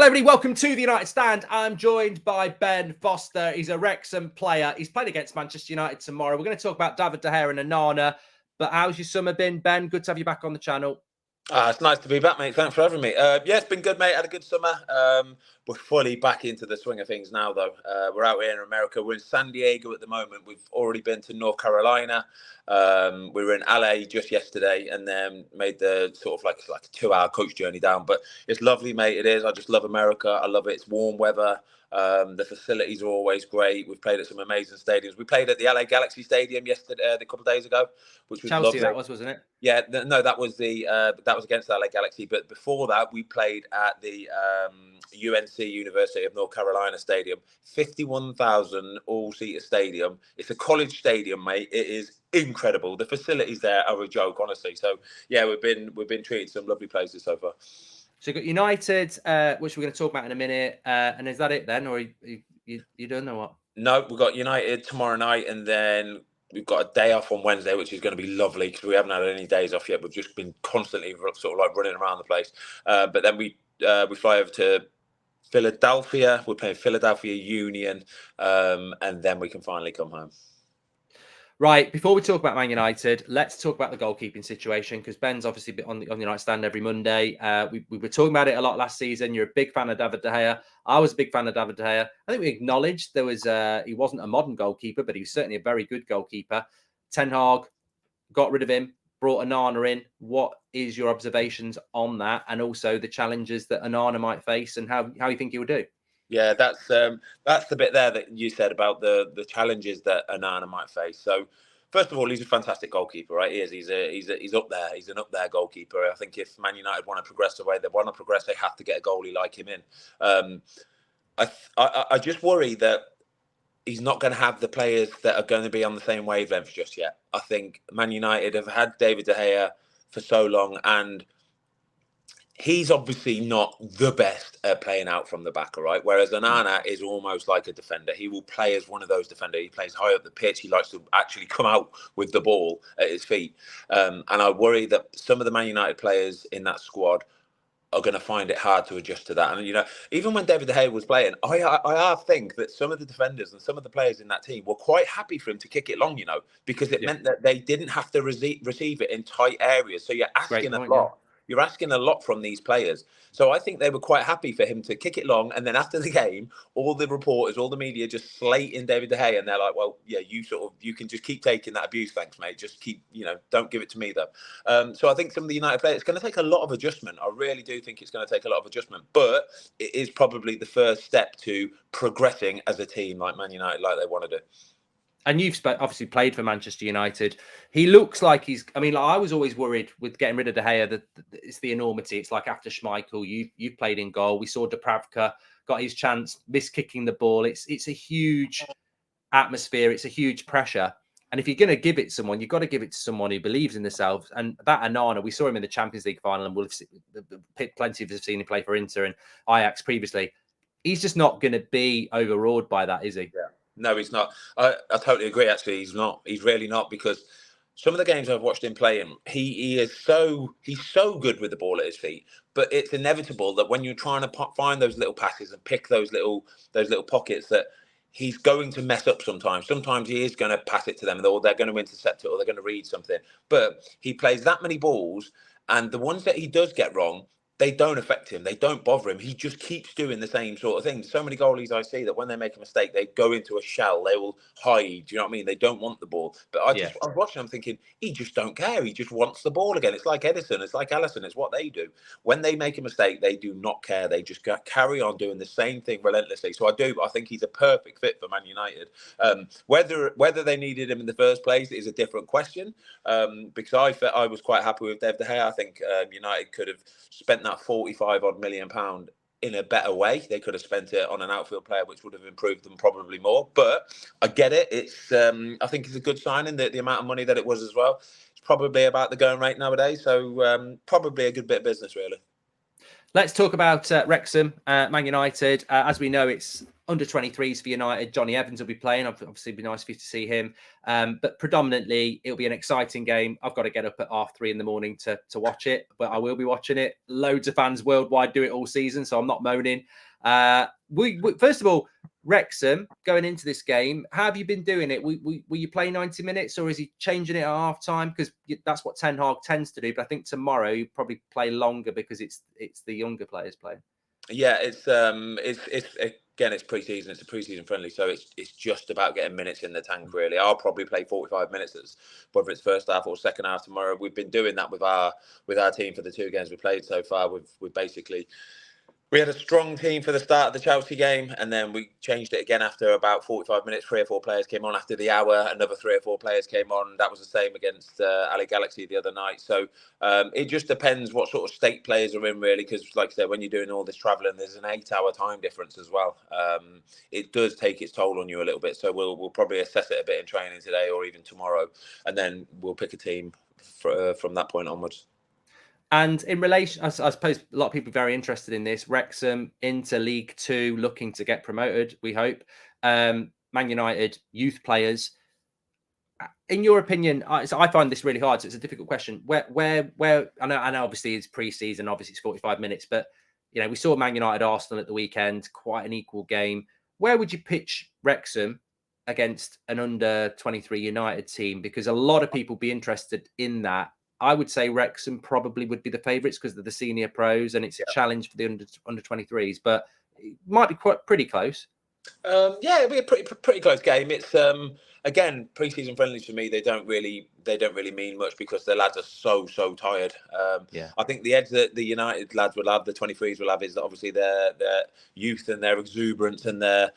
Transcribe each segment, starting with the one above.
Hello everybody, welcome to the United Stand. I'm joined by Ben Foster. He's a Wrexham player. He's playing against Manchester United tomorrow. We're going to talk about David De Gea and Onana. But how's your summer been, Ben? Good to have you back on the channel. It's nice to be back, mate. Thanks for having me. Yeah, it's been good, mate. Had a good summer. We're fully back into the swing of things now, though. We're out here in America. We're in San Diego at the moment. We've already been to North Carolina. We were in LA just yesterday, and then made the sort of like a 2-hour coach journey down. But it's lovely, mate. It is. I just love America. I love it. It's warm weather. The facilities are always great. We've played at some amazing stadiums. We played at the LA Galaxy Stadium yesterday, a couple of days ago, which was Chelsea, lovely. that was, wasn't it? Yeah, no, that was against the LA Galaxy. But before that, we played at the UNC University of North Carolina Stadium, 51,000 all-seater stadium. It's a college stadium, mate. It is incredible. The facilities there are a joke, honestly. So yeah, we've been treated to some lovely places so far. So you've got United, which we're going to talk about in a minute. And is that it then, or you don't know what? No, we've got United tomorrow night, and then we've got a day off on Wednesday, which is going to be lovely because we haven't had any days off yet. We've just been constantly sort of like running around the place. But then we fly over to Philadelphia. We're playing Philadelphia Union, and then we can finally come home. Right, before we talk about Man United, let's talk about the goalkeeping situation, because Ben's obviously been on the United Stand every Monday. We were talking about it a lot last season. You're a big fan of David De Gea. I was a big fan of David De Gea. I think we acknowledged there was he wasn't a modern goalkeeper, but he was certainly a very good goalkeeper. Ten Hag got rid of him, brought Onana in. What is your observations on that, and also the challenges that Onana might face, and how you think he will do? Yeah, that's the bit there that you said about the challenges that Onana might face. So, first of all, he's a fantastic goalkeeper, right? He is. He's up there. He's an up there goalkeeper. I think if Man United want to progress the way they want to progress, they have to get a goalie like him in. I just worry that he's not going to have the players that are going to be on the same wavelength just yet. I think Man United have had David De Gea for so long, and he's obviously not the best at playing out from the back, all right? Whereas Onana is almost like a defender. He will play as one of those defenders. He plays high up the pitch. He likes to actually come out with the ball at his feet. And I worry that some of the Man United players in that squad are going to find it hard to adjust to that. And, you know, even when David De Gea was playing, I think that some of the defenders and some of the players in that team were quite happy for him to kick it long, you know, because it meant that they didn't have to receive it in tight areas. So you're asking a lot. Yeah. You're asking a lot from these players. So I think they were quite happy for him to kick it long. And then after the game, all the reporters, all the media just slating David De Gea. And they're like, well, yeah, you can just keep taking that abuse. Thanks, mate. Just keep, don't give it to me, though. So I think some of the United players, it's going to take a lot of adjustment. I really do think it's going to take a lot of adjustment. But it is probably the first step to progressing as a team like Man United, like they want to do. And you've obviously played for Manchester United. He looks like he's. I mean, I was always worried with getting rid of De Gea that it's the enormity. It's like after Schmeichel, you've played in goal. We saw Dubravka got his chance, missed kicking the ball. It's a huge atmosphere. It's a huge pressure. And if you're going to give it to someone, you've got to give it to someone who believes in themselves. And that Onana, we saw him in the Champions League final, and we'll have plenty of us have seen him play for Inter and Ajax previously. He's just not going to be overawed by that, is he? Yeah. No, he's not. I totally agree. Actually, he's not. He's really not, because some of the games I've watched him playing, he's so good with the ball at his feet. But it's inevitable that when you're trying to find those little passes and pick those little pockets, that he's going to mess up sometimes. Sometimes he is going to pass it to them, or they're going to intercept it, or they're going to read something. But he plays that many balls, and the ones that he does get wrong, they don't affect him. They don't bother him. He just keeps doing the same sort of thing. So many goalies I see that when they make a mistake, they go into a shell. They will hide. Do you know what I mean? They don't want the ball. But I was watching, I'm thinking, he just don't care. He just wants the ball again. It's like Edison. It's like Alisson. It's what they do. When they make a mistake, they do not care. They just carry on doing the same thing relentlessly. So I think he's a perfect fit for Man United. Whether they needed him in the first place is a different question. Because I was quite happy with David De Gea. I think United could have spent that 45 odd million pound in a better way. They could have spent it on an outfield player, which would have improved them probably more. But I get it. It's I think it's a good signing, the amount of money that it was as well. It's probably about the going rate nowadays. So probably a good bit of business, really. Let's talk about Wrexham, Man United. As we know, it's under 23s for United. Johnny Evans will be playing. Obviously, it'd be nice for you to see him. But predominantly, it'll be an exciting game. I've got to get up at 3:30 in the morning to watch it, but I will be watching it. Loads of fans worldwide do it all season, so I'm not moaning. First of all, Wrexham, going into this game, how have you been doing it? Will you play 90 minutes, or is he changing it at half time? Because that's what Ten Hag tends to do. But I think tomorrow you probably play longer because it's the younger players playing. Yeah, it's again, it's pre-season. It's a pre-season friendly, so it's just about getting minutes in the tank. Really, I'll probably play 45 minutes, whether it's first half or second half tomorrow. We've been doing that with our team for the 2 games we played so far. We've basically. We had a strong team for the start of the Chelsea game, and then we changed it again after about 45 minutes. 3 or 4 players came on after the hour. Another 3 or 4 players came on. That was the same against Ali Galaxy the other night. So it just depends what sort of state players are in, really, because, like I said, when you're doing all this travelling, there's an 8-hour time difference as well. It does take its toll on you a little bit. So we'll probably assess it a bit in training today or even tomorrow, and then we'll pick a team from that point onwards. And in relation, I suppose a lot of people are very interested in this. Wrexham into League Two, looking to get promoted, we hope. Man United youth players. In your opinion, I find this really hard. So it's a difficult question. Where? I know obviously it's pre-season, obviously it's 45 minutes, but we saw Man United Arsenal at the weekend, quite an equal game. Where would you pitch Wrexham against an under 23 United team? Because a lot of people be interested in that. I would say Wrexham probably would be the favourites because they're the senior pros and it's a challenge for the under 23s, but it might be pretty close. Yeah, it'll be a pretty close game. It's again, pre-season friendlies for me. They don't really mean much because the lads are so tired. I think the edge that the United lads will have, the 23s will have, is obviously their youth and their exuberance and their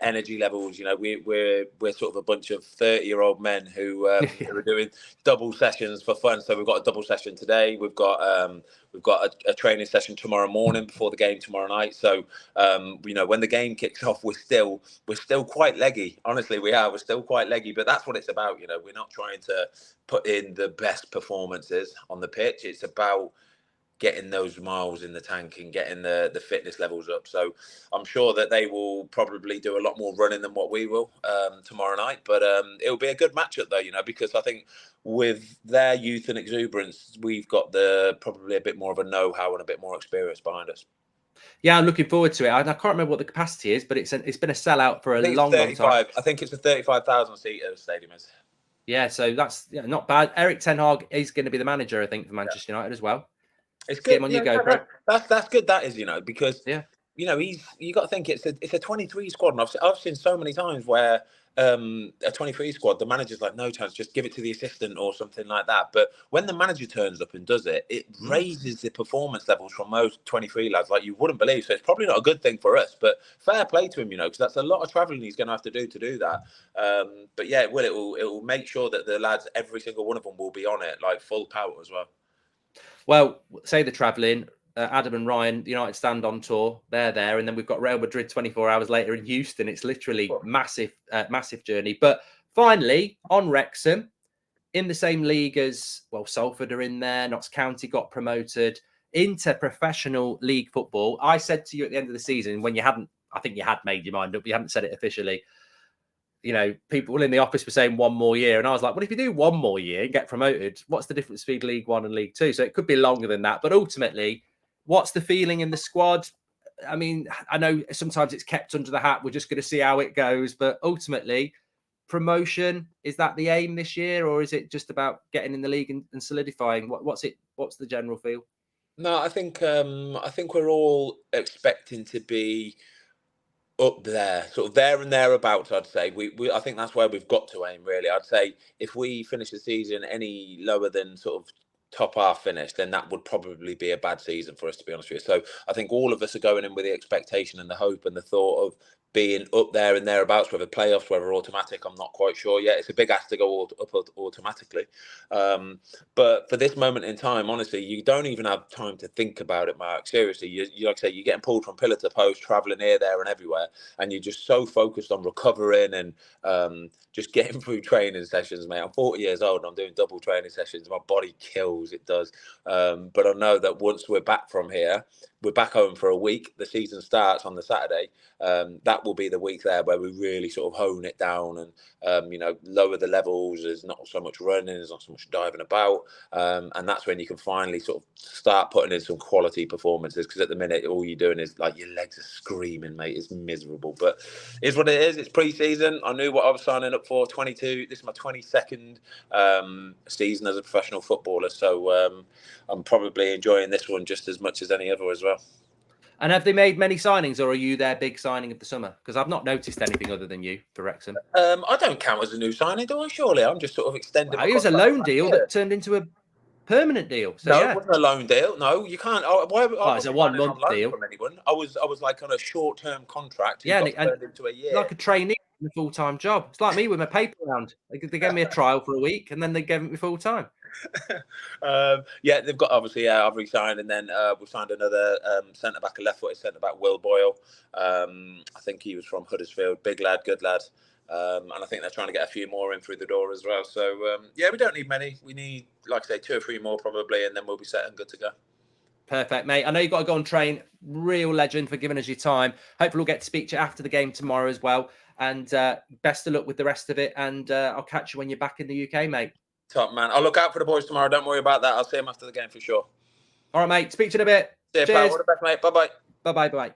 energy levels. We're sort of a bunch of 30-year-old men who are doing double sessions for fun. So we've got a double session today. We've got a training session tomorrow morning before the game tomorrow night. So when the game kicks off, we're still quite leggy. Honestly, we are. We're still quite leggy, but that's what it's about. We're not trying to put in the best performances on the pitch. It's about getting those miles in the tank and getting the fitness levels up. So I'm sure that they will probably do a lot more running than what we will tomorrow night. But it'll be a good matchup though, because I think with their youth and exuberance, we've got probably a bit more of a know-how and a bit more experience behind us. Yeah, I'm looking forward to it. I can't remember what the capacity is, but it's been a sellout for a long time. I think it's a 35,000 seat stadium is. Yeah, so that's not bad. Erik Ten Hag is going to be the manager, I think, for Manchester United as well. It's good. Get him on your GoPro. That's good. That is, because you got to think it's a 23 squad, and I've seen so many times where a 23 squad, the manager's like, no chance, just give it to the assistant or something like that. But when the manager turns up and does it, it raises the performance levels from those 23 lads like you wouldn't believe. So it's probably not a good thing for us, but fair play to him, because that's a lot of travelling he's going to have to do that. But yeah, it will make sure that the lads, every single one of them, will be on it like full power as well. Well, say the travelling. Adam and Ryan, the United stand on tour. They're there, and then we've got Real Madrid 24 hours later in Houston. It's literally massive journey. But finally, on Wrexham, in the same league as Salford are in there. Notts County got promoted into professional league football. I said to you at the end of the season when I think you had made your mind up. You hadn't said it officially. People in the office were saying 1 more year. And I was like, well, if you do 1 more year and get promoted, what's the difference between League One and League Two? So it could be longer than that. But ultimately, what's the feeling in the squad? I mean, I know sometimes it's kept under the hat. We're just going to see how it goes. But ultimately, promotion, is that the aim this year? Or is it just about getting in the league and solidifying? What's the general feel? No, I think we're all expecting to be up there, sort of there and thereabouts. I'd say I think that's where we've got to aim, really. I'd say if we finish the season any lower than sort of top half finish, then that would probably be a bad season for us, to be honest with you. So I think all of us are going in with the expectation and the hope and the thought of being up there and thereabouts, whether playoffs, whether automatic, I'm not quite sure yet. It's a big ask to go up automatically. But for this moment in time, honestly, you don't even have time to think about it, Mark. Seriously, you like I say, you're getting pulled from pillar to post, travelling here, there and everywhere. And you're just so focused on recovering and just getting through training sessions, mate. I'm 40 years old and I'm doing double training sessions. My body kills, it does. But I know that once we're back from here, we're back home for a week. The season starts on the Saturday. That will be the week there where we really sort of hone it down and, lower the levels. There's not so much running, there's not so much diving about. And that's when you can finally sort of start putting in some quality performances. Because at the minute, all you're doing is like your legs are screaming, mate. It's miserable. But it's what it is. It's pre-season. I knew what I was signing up for. 22. This is my 22nd season as a professional footballer. So I'm probably enjoying this one just as much as any other as well. And have they made many signings, or are you their big signing of the summer? Because I've not noticed anything other than you for Wrexham. I don't count as a new signing, do I? Surely I'm just sort of extending. It was a loan deal that turned into a permanent deal. So no, yeah. It wasn't a loan deal. No, you can't. It's a 1 month deal from anyone. I was like on a short-term contract. Yeah, and turned into a year. Like a trainee in a full-time job. It's like me with my paper round. They gave me a trial for a week, and then they gave it me full-time. They've got obviously. I've re-signed, and then we've signed another centre back, a left-footed centre back, Will Boyle. I think he was from Huddersfield. Big lad, good lad. And I think they're trying to get a few more in through the door as well. So we don't need many. We need, like I say, 2 or 3 more probably, and then we'll be set and good to go. Perfect, mate. I know you've got to go and train. Real legend for giving us your time. Hopefully we'll get to speak to you after the game tomorrow as well. And best of luck with the rest of it. And I'll catch you when you're back in the UK, mate. Top man. I'll look out for the boys tomorrow. Don't worry about that. I'll see them after the game for sure. All right, mate. Speak to you in a bit. See you, pal. All the best, mate. Bye-bye. Bye-bye. Bye-bye.